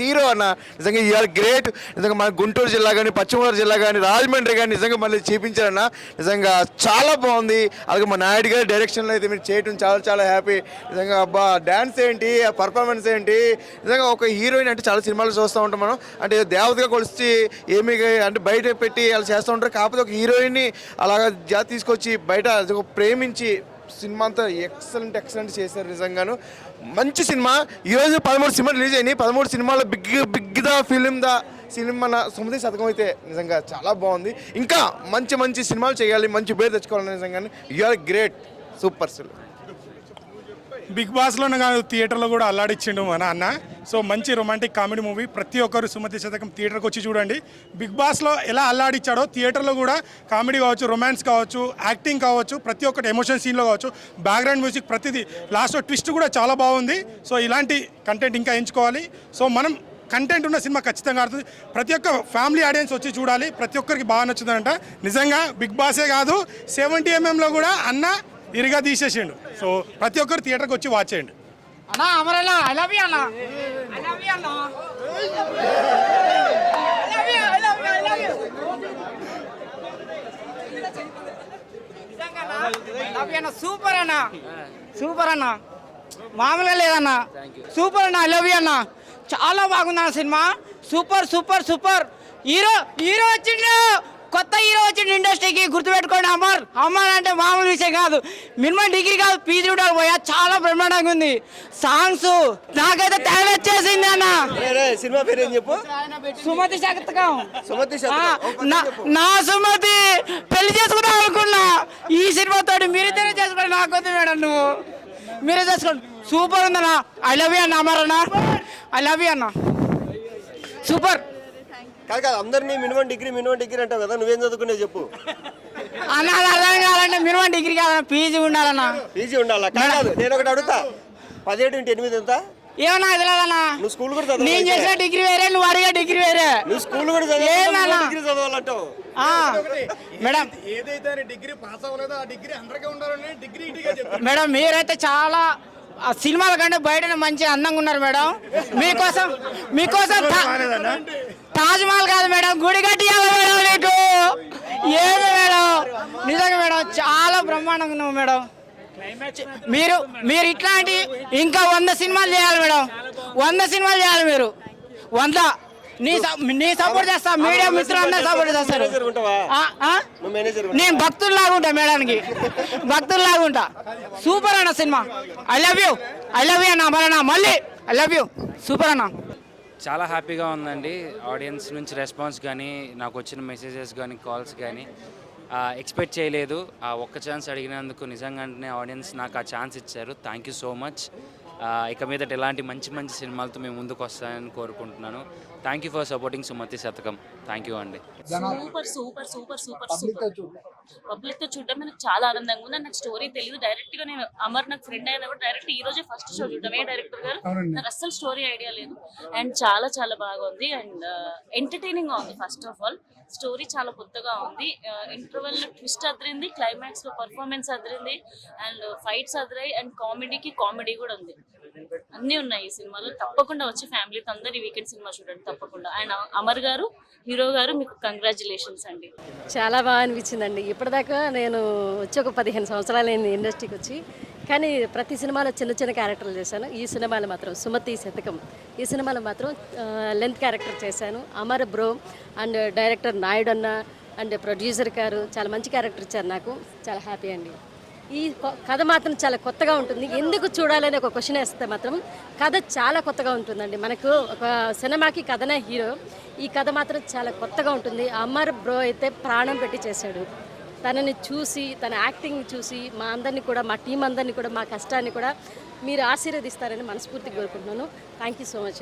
Hero అన్న నిజంగా you're great. నిజంగా మన గుంటూరు జిల్లా కానీ పశ్చిమ గోదావరి జిల్లా కానీ రాజమండ్రి కానీ నిజంగా మళ్ళీ చూపించారన్న. నిజంగా చాలా బాగుంది. అలాగే మా నాయుడు గారి డైరెక్షన్లో అయితే మీరు చేయటం చాలా చాలా హ్యాపీ. నిజంగా అబ్బా డ్యాన్స్ ఏంటి, ఆ పర్ఫార్మెన్స్ ఏంటి, నిజంగా ఒక హీరోయిన్ అంటే చాలా సినిమాలు చూస్తూ ఉంటాం మనం. అంటే దేవతగా కొలిచి ఏమి అంటే బయట పెట్టి అలా చేస్తూ ఉంటారు. కాకపోతే ఒక హీరోయిన్ని అలాగా తీసుకొచ్చి బయట ప్రేమించి సినిమా అంతా ఎక్సలెంట్ చేశారు. నిజంగాను మంచి సినిమా. ఈరోజు 13 సినిమాలు రిలీజ్ అయినాయి. 13 సినిమాలో బిగ్ ద సినిమా సుమతి శతకం అయితే నిజంగా చాలా బాగుంది. ఇంకా మంచి సినిమాలు చేయాలి, మంచి పేరు తెచ్చుకోవాలి. నిజంగానే యూఆర్ గ్రేట్, సూపర్ సెల్. బిగ్ బాస్లోనే కాదు థియేటర్లో కూడా అల్లాడిచ్చిండు మన అన్న. సో మంచి రొమాంటిక్ కామెడీ మూవీ. ప్రతి ఒక్కరు సుమతి శతకం థియేటర్కి వచ్చి చూడండి. బిగ్ బాస్లో ఎలా అల్లాడిచ్చాడో థియేటర్లో కూడా కామెడీ కావచ్చు, రొమాన్స్ కావచ్చు, యాక్టింగ్ కావచ్చు, ప్రతి ఒక్కటి ఎమోషన్ సీన్లో కావచ్చు, బ్యాక్గ్రౌండ్ మ్యూజిక్ ప్రతిదీ, లాస్ట్లో ట్విస్ట్ కూడా చాలా బాగుంది. సో ఇలాంటి కంటెంట్ ఇంకా ఎంచుకోవాలి. సో మనం కంటెంట్ ఉన్న సినిమా ఖచ్చితంగా ఆడుతుంది. ప్రతి ఒక్క ఫ్యామిలీ ఆడియన్స్ వచ్చి చూడాలి. ప్రతి ఒక్కరికి బాగా నచ్చుతుందంట. నిజంగా బిగ్ బాసే కాదు 70mm లో కూడా ఇరిగా తీసేసిండు. సో ప్రతి ఒక్కరు థియేటర్కి వచ్చి వాచ్ చేయండి. అన్నా అమరన్నా ఐ లవ్ యూ అన్నా, ఐ లవ్ యూ అన్నా, ఐ లవ్ యూ సూపర్ అన్నా, సూపర్ అన్నా, మామూలుగా లేదన్నా, సూపర్ అన్నా, ఐ లవ్ యూ అన్నా. చాలా బాగుంది అన్న సినిమా. సూపర్ హీరో వచ్చిండు, కొత్త హీరో వచ్చిండు ఇండస్ట్రీకి. గుర్తుపెట్టుకోండి, అమర్ అంటే మామూలు విషయం కాదు. మినిమం డిగ్రీ కాదు, పీజీ ఉండాలి పోయా. చాలా బ్రహ్మాండంగా ఉంది. సాంగ్స్ నాకైతే తేడా వచ్చేసింది అన్న. సినిమా పేరు ఏం చెప్పు? సుమతి శతకం. నా సుమతి పెళ్లి చేసుకుందాం అనుకున్నా. ఈ సినిమాతో మీరిద్దరే చేసుకోండి. నాకొద్దు మేడం, నువ్వు మీరే చేసుకోండి. సూపర్ ఉందన్న. ఐ లవ్ యూ అన్న, అమర్ అన్న, ఐ లవ్ యూ అన్న, సూపర్. కాదు అందరినీ మినిమం డిగ్రీ అంటావు కదా, నువ్వేం చదువుకునే చెప్పు అన్న. అది అర్థం కావాలంటే మినిమం డిగ్రీ కాదన్న, పీజీ ఉండాలన్నా. పీజీ ఉండాలా? కాదు నేను ఒకటి అడుగుతా, 17 × 8 ఎంత? ఏమన్నా తెలియదన్నా. నువ్వు స్కూల్ కూడా చదవాలి. నేను చేసిన డిగ్రీ వేరే, నువ్వు అడిగే డిగ్రీ వేరే. నువ్వు స్కూల్ కూడా డిగ్రీ చదవాలంటావు మేడం. ఏదైతే డిగ్రీ పాస్ అవ్వలేదో ఆ డిగ్రీ అందరికీ ఉండాలని డిగ్రీ మేడం మీరైతే చాలా సినిమాల కంటే బయట మంచి అందంగా ఉన్నారు మేడం. మీకోసం తాజ్ మహల్ కాదు మేడం, గుడి కట్టియాలి మేడం నీకు. ఏది మేడం, నిజంగా మేడం చాలా బ్రహ్మాండంగా ఉన్నావు మేడం. మీరు ఇట్లాంటి ఇంకా 100 సినిమాలు చేయాలి మేడం. 100 సినిమాలు చేయాలి మీరు. 100 నీ సపోర్ట్ చేస్తా. మీడియా మిత్రులందరూ సపోర్ట్ చేస్తారు. నేను భక్తుల్లాగా ఉంటా మేడానికి, భక్తుల్లాగా ఉంటా. సూపర్ అన్న సినిమా. ఐ లవ్ యూ అన్న, అమరన్నా, మళ్ళీ ఐ లవ్ యూ. సూపర్ అన్న. చాలా హ్యాపీగా ఉందండి. ఆడియన్స్ నుంచి రెస్పాన్స్ కానీ, నాకు వచ్చిన మెసేజెస్ కానీ, కాల్స్ కానీ ఎక్స్పెక్ట్ చేయలేదు. ఆ ఒక్క ఛాన్స్ అడిగినందుకు నిజంగానే ఆడియన్స్ నాకు ఆ ఛాన్స్ ఇచ్చారు. Thank you so much. ఇక మీదట ఇలాంటి మంచి సినిమాలతో మేము ముందుకు వస్తానని కోరుకుంటున్నాను. Thank you for supporting Sumathi Sathakam. Thank you అండి. సూపర్ పబ్లిక్తో చూడడం నాకు చాలా ఆనందంగా ఉంది. నాకు స్టోరీ తెలియదు. డైరెక్ట్గా నేను అమర్ నాకు ఫ్రెండ్ అయినా కూడా డైరెక్ట్ ఈ రోజే ఫస్ట్ షో చూడటం. డైరెక్టర్ గారు నాకు అస్సలు స్టోరీ ఐడియా లేదు. అండ్ చాలా బాగా ఉంది. అండ్ ఎంటర్టైనింగ్గా ఉంది. ఫస్ట్ ఆఫ్ ఆల్ స్టోరీ చాలా కొత్తగా ఉంది. ఇంటర్వెల్లో ట్విస్ట్ అదిరింది, క్లైమాక్స్లో performance Adirindi, and fights అదిరాయి, and comedy కూడా ఉంది. అన్నీ ఉన్నాయి ఈ సినిమాలో. తప్పకుండా వచ్చి ఫ్యామిలీతో అందరు ఈ వీకెండ్ సినిమా చూడండి తప్పకుండా. అండ్ అమర్ గారు, హీరో గారు, మీకు కంగ్రాచులేషన్స్ అండి. చాలా బాగా అనిపించిందండి. ఇప్పటిదాకా నేను వచ్చి ఒక 15 సంవత్సరాలు అయింది ఇండస్ట్రీకి వచ్చి. కానీ ప్రతి సినిమాలో చిన్న క్యారెక్టర్లు చేశాను. ఈ సినిమాలో మాత్రం సుమతి శతకం, ఈ సినిమాలో మాత్రం లెంత్ క్యారెక్టర్ చేశాను. Amar bro and director Naidu అన్న అండ్ ప్రొడ్యూసర్ గారు చాలా మంచి క్యారెక్టర్ ఇచ్చారు. నాకు చాలా హ్యాపీ అండి. ఈ కథ మాత్రం చాలా కొత్తగా ఉంటుంది. ఎందుకు చూడాలని ఒక క్వశ్చన్ వేస్తే మాత్రం కథ చాలా కొత్తగా ఉంటుందండి. మనకు ఒక సినిమాకి కథనే హీరో. ఈ కథ మాత్రం చాలా కొత్తగా ఉంటుంది. అమర్ బ్రో అయితే ప్రాణం పెట్టి చేశాడు. తనని చూసి, తన యాక్టింగ్ చూసి మా అందరినీ కూడా, మా టీం అందరినీ కూడా, మా కష్టాన్ని కూడా మీరు ఆశీర్వదిస్తారని మనస్ఫూర్తిగా కోరుకుంటున్నాను. థ్యాంక్ యూ సో మచ్ అండి.